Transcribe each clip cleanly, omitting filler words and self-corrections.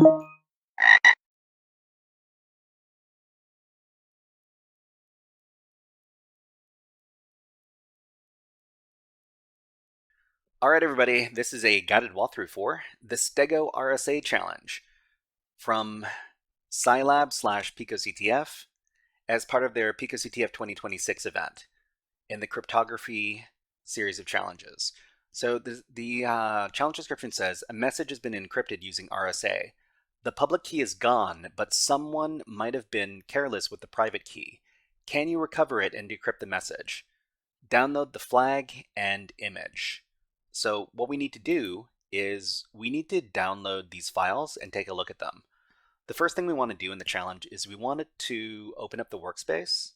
Alright everybody, this is a guided walkthrough for the StegoRSA challenge from Cylab/picoCTF as part of their picoCTF 2026 event in the Cryptography series of challenges. So the challenge description says, a message has been encrypted using RSA. The public key is gone, but someone might have been careless with the private key. Can you recover it and decrypt the message? Download the flag and image. So what we need to do is we need to download these files and take a look at them. The first thing we want to do in the challenge is we want to open up the workspace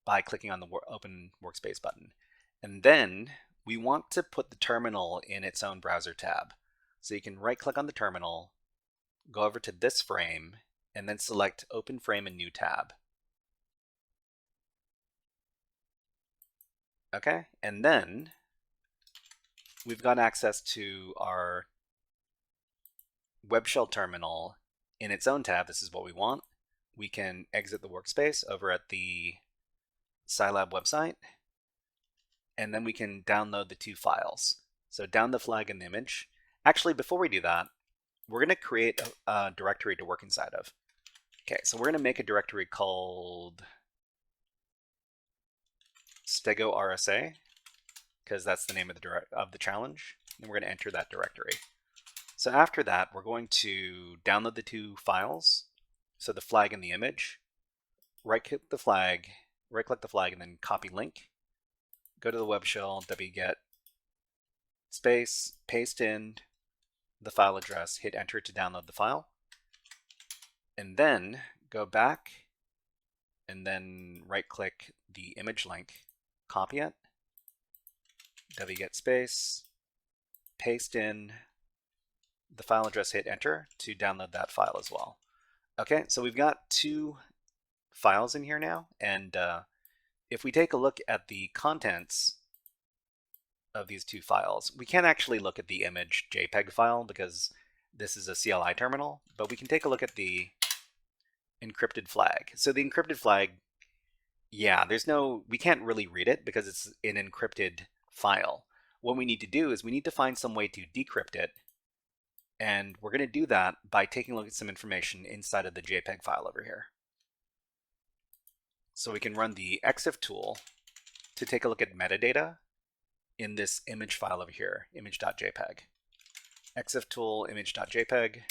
by clicking on the Open Workspace button. And then we want to put the terminal in its own browser tab. So you can right-click on the terminal, go over to this frame, and then select Open Frame and New Tab. Okay, and then we've got access to our web shell terminal in its own tab. This is what we want. We can exit the workspace over at the Cylab website, and then we can download the two files. So down the flag and the image. Actually, before we do that, we're going to create a directory to work inside of. Okay, so we're going to make a directory called StegoRSA, because that's the name of the challenge, and we're going to enter that directory. So after that, we're going to download the two files, so the flag and the image, right-click the flag, and then copy link, go to the web shell, wget space, paste in the file address, hit enter to download the file, and then go back and then right-click the image link, copy it, wget space, paste in the file address, hit enter to download that file as well. Okay, so we've got two files in here now, and if we take a look at the contents of these two files, we can't actually look at the image JPEG file because this is a CLI terminal, but we can take a look at the encrypted flag. So the encrypted flag, yeah, we can't really read it because it's an encrypted file. What we need to do is we need to find some way to decrypt it, and we're going to do that by taking a look at some information inside of the JPEG file over here. So we can run the EXIF tool to take a look at metadata in this image file over here, image.jpg. EXIF tool image.jpg,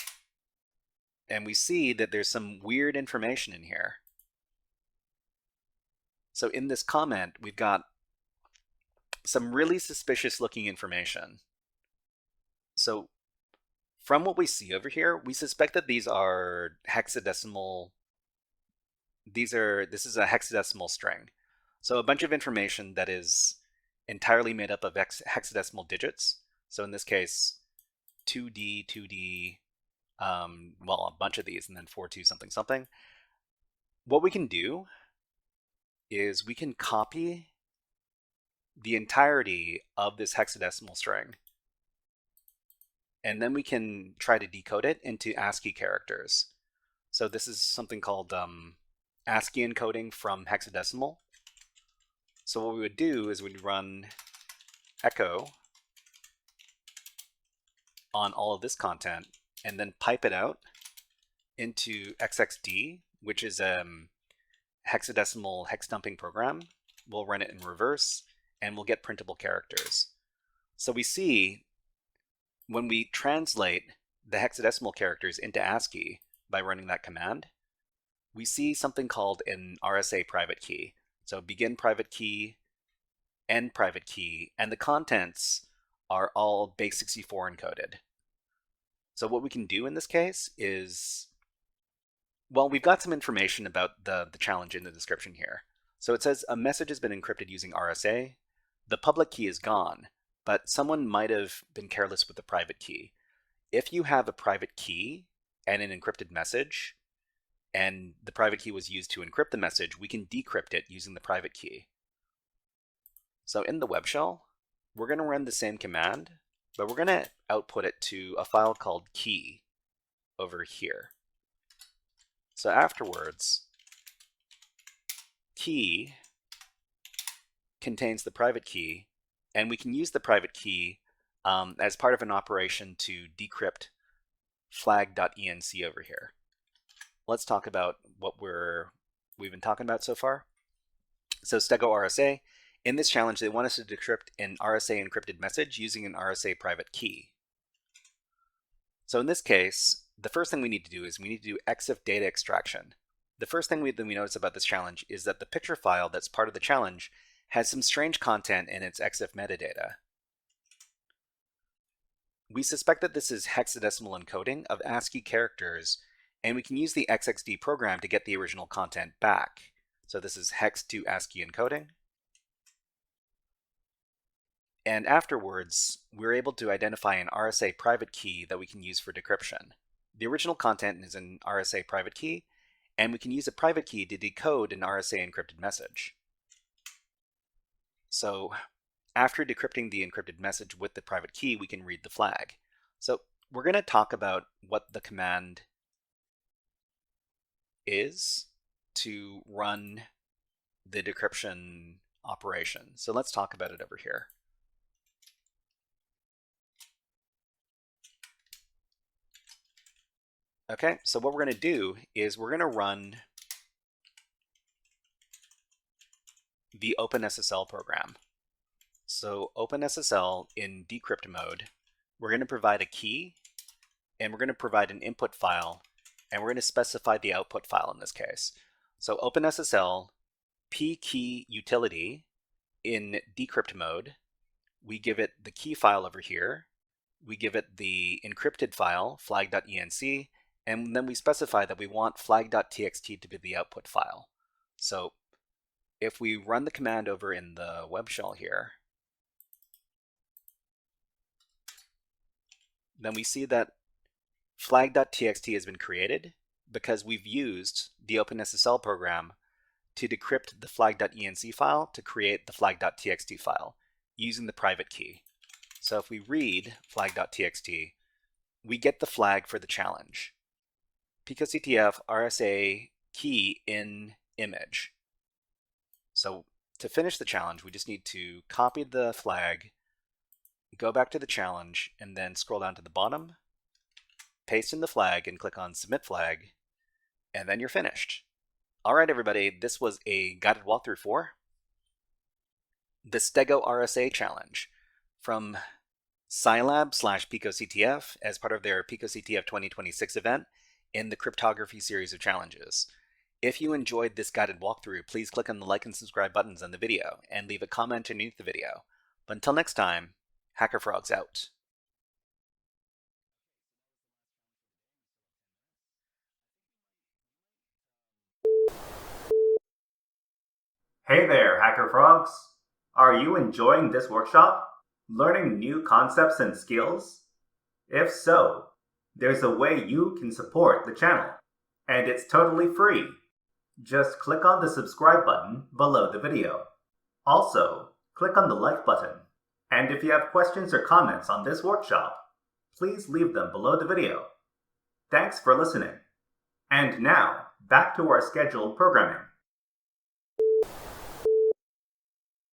and we see that there's some weird information in here. So in this comment, we've got some really suspicious looking information. So from what we see over here, we suspect that these are hexadecimal. This is a hexadecimal string. So a bunch of information that is entirely made up of hexadecimal digits. So in this case, 2D, well, a bunch of these, and then 42 something something. What we can do is we can copy the entirety of this hexadecimal string, and then we can try to decode it into ASCII characters. So this is something called ASCII encoding from hexadecimal. So what we would do is we'd run echo on all of this content and then pipe it out into XXD, which is a hexadecimal hex dumping program. We'll run it in reverse and we'll get printable characters. So we see when we translate the hexadecimal characters into ASCII by running that command, we see something called an RSA private key. So begin private key, end private key, and the contents are all base 64 encoded. So what we can do in this case is, well, we've got some information about the challenge in the description here. So it says a message has been encrypted using RSA. The public key is gone, but someone might have been careless with the private key. If you have a private key and an encrypted message, and the private key was used to encrypt the message, we can decrypt it using the private key. So in the web shell, we're going to run the same command, but we're going to output it to a file called key. over here. So afterwards, key contains the private key, and we can use the private key as part of an operation to decrypt flag.enc over here. Let's talk about what we've been talking about so far. So StegoRSA, in this challenge, they want us to decrypt an RSA encrypted message using an RSA private key. So in this case, the first thing we need to do is we need to do EXIF data extraction. The first thing we notice about this challenge is that the picture file that's part of the challenge has some strange content in its EXIF metadata. We suspect that this is hexadecimal encoding of ASCII characters, and we can use the XXD program to get the original content back. So this is hex to ASCII encoding. And afterwards, we're able to identify an RSA private key that we can use for decryption. The original content is an RSA private key, and we can use a private key to decode an RSA encrypted message. So after decrypting the encrypted message with the private key, we can read the flag. So we're going to talk about what the command is to run the decryption operation. So let's talk about it over here. Okay, so what we're going to do is we're going to run the OpenSSL program. So OpenSSL in decrypt mode, we're going to provide a key, and we're going to provide an input file, and we're going to specify the output file in this case. So OpenSSL pkey utility in decrypt mode, we give it the key file over here, we give it the encrypted file, flag.enc, and then we specify that we want flag.txt to be the output file. So if we run the command over in the web shell here, then we see that flag.txt has been created because we've used the OpenSSL program to decrypt the flag.enc file to create the flag.txt file using the private key. So if we read flag.txt, we get the flag for the challenge. picoCTF RSA key in image. So to finish the challenge, we just need to copy the flag, go back to the challenge, and then scroll down to the bottom, paste in the flag, and click on Submit Flag, and then you're finished. All right, everybody, this was a guided walkthrough for the StegoRSA challenge from Cylab/picoCTF as part of their picoCTF 2026 event in the Cryptography series of challenges. If you enjoyed this guided walkthrough, please click on the like and subscribe buttons on the video and leave a comment underneath the video. But until next time, HackerFrogs out. Hey there, HackerFrogs! Are you enjoying this workshop? Learning new concepts and skills? If so, there's a way you can support the channel, and it's totally free. Just click on the subscribe button below the video. Also, click on the like button. And if you have questions or comments on this workshop, please leave them below the video. Thanks for listening. And now, back to our scheduled programming.